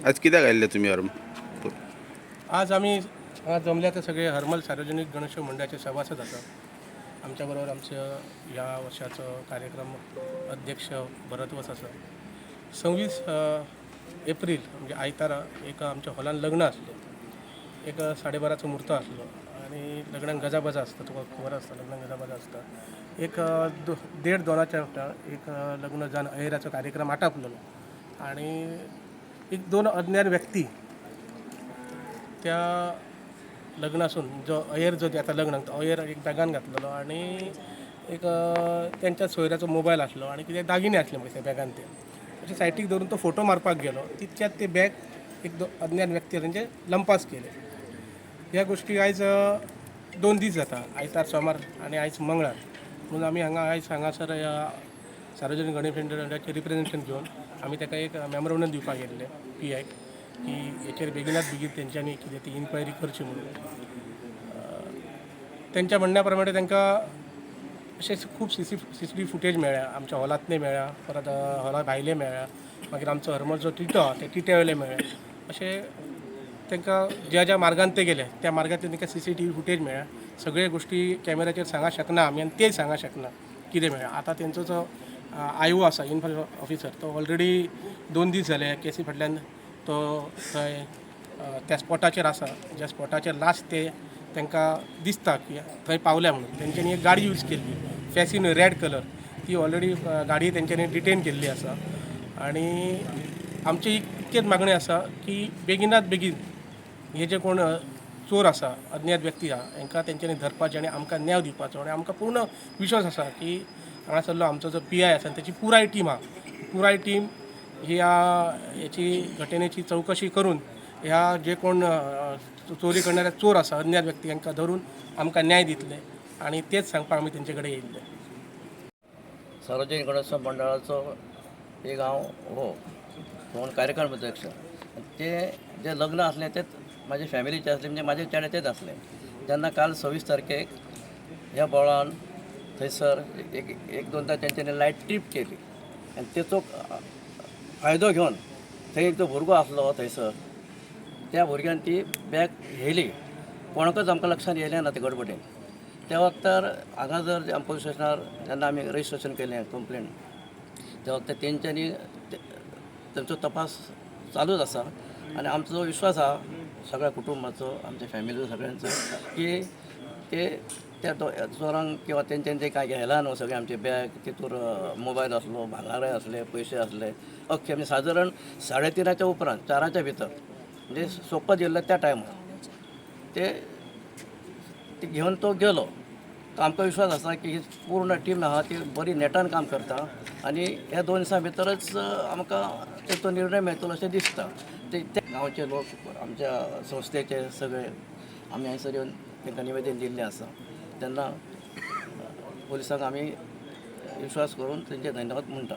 आज कित्याक आयिल्ले तुमी आज आम्ही जमल्या तर सगळे हरमल सार्वजनिक गणेशोत्सव मंडळाचे सभासद आसा. आमच्याबरोबर आमचं या वर्षाचं कार्यक्रम अध्यक्ष भरत वस आसा. 26 एप्रिल म्हणजे आयतारा एक आमच्या हॉलान लग्न आसलें. एक 12:30 मुहूर्त आसलो आणि लग्नाक गजाबजा आसता, तुका खबर आसता लग्नाक गजाबजा आसता. एक 1:30-2च्या एक लग्न जावन अहेराचो कार्यक्रम आटापलेलो आणि एक 2 अज्ञात व्यक्ती त्या लग्नासून जो अहेर जो आता लग्नाक तो अहेर एक बॅगान घातलेलो आणि एक त्यांच्या सोयऱ्याचो मोबायल आसलो आणि कितें दागिने आसले म्हणजे त्या बॅगान ते अशें सायटीक धरून तो फोटो मारपाक गेलो. तितक्यात ते बॅग एक अज्ञात व्यक्ती तेंचे लंपास केले. ह्या गोष्टी आयज 2 दीस जाता, आयतार सोमार आणि आयज मंगळार. म्हणून आमी हांगासर सार्वजनिक गणेश मंडळाचें रिप्रेझेंटेशन घेवन आमी ताका एक मेमोरंडम दिवपाक गेल्ले PIक की हेचेर बेगिनात बेगीन तेंच्यांनी कितें ती इन्क्वायरी करची म्हणून. त्यांच्या म्हणण्या प्रमाणे तांकां अशें खूब CCTV फुटेज मेळ्ळ्या, आमच्या हॉलांतले मेळ्ळ्या, परत हॉला भायले मेळ्ळ्या, मागीर आमचो हरमल जो टिटो आहा त्या टिट्या वयले मेळ्ळे. अशें तांकां ज्या मार्गान ते गेले त्या मार्गांतल्यान तांकां CCTV फुटेज मेळ्ळ्या. सगळे गोश्टी कॅमेराचेर सांगूंक शकना आमी आनी तेय सांगूंक शकना कितें मेळ्ळें. आतां तेंचो जो IO आसा इन्फॉर्मेशन ऑफिसर तो ऑलरेडी 2 दीस जाले केसी फाटल्यान तो थंय त्या स्पॉटाचेर आसा. ज्या स्पॉटाचेर लास्ट ते तांकां दिसता की थंय पावल्या म्हणून. तेंच्यांनी एक गाडी यूज केल्ली फॅसिनो रेड कलर, ती ऑलरेडी गाडी तेंच्यांनी डिटेन केल्ली आसा. आनी आमची इतकेच मागणी आसा की बेगिनात बेगीन हे जे कोण चोर आसा, अज्ञात व्यक्ती आहा, हांकां तेंच्यांनी धरपाचें आनी आमकां न्याय दिवपाचो. आनी आमकां पूर्ण विश्वास आसा की हांगासरलो आमचो जो PI आसा तेची पुराय टीम आहा. पुराय टीम हेची घटनेची चवकशी करून ह्या जे कोण चोरी करणारे चोर आसा अज्ञात व्यक्ती हांकां धरून आमकां न्याय दितले आणि तेच सांगपाक आमी तेंचे कडेन येयल्ले. सार्वजनिक गणेशोत्सव मंडळाचो एक हांव म्हणून कार्यक्रम अध्यक्ष. ते जे लग्न असलें तेच माझे फॅमिलीचे असले, म्हणजे माझे चेड्याचेच असले. जेन्ना काल 26 तारखेक ह्या बोळान थंयसर एक दोनदा तेंच्यांनी लायट ट्रीप केली आनी तेचो फायदो घेवन थंय एक जो भुरगो आसलो थंयसर, त्या भुरग्यान ती बॅग व्हेली. कोणाकच आमकां लक्षांत येयलें ना ते गडबडीन. त्या वक्तार हांगा जर पोलीस स्टेशनार जेन्ना आमी रजिस्ट्रेशन केलें कंप्लेन, त्या वक्तार तेंच्यांनी तेंचो तपास चालूच आसा. आनी आमचो जो विश्वास आहा सगळ्या कुटुंबाचो, आमच्या फॅमिलीचो सगळ्यांचो, की ते त्या चोरांक किंवा तेंच्यांनी जे कांय घ्यायला न्हू सगळें आमचे बॅग, तितूर मोबायल आसलो, भांगारय असले, पयशे असले, अख्खे आमी सादारण 3:30च्या उपरांत 4च्या भितर म्हणजे सोंपत येयल्लो त्या टायमार ते घेवन तो गेलो. आमकां विश्वास आसा की ही पूर्ण टीम आहा ती बरी नेटान काम करता आनी ह्या 2 दिसां भितरच आमकां तेचो निर्णय मेळटलो अशें दिसता. ते गांवचे लोक, आमच्या संस्थेचे सगळे आमी हांगसर येवन तांकां निवेदन दिल्लें आसा. तेन्ना पोलिसांक आमी विश्वास करून तेंचे धन्यवाद म्हणटा.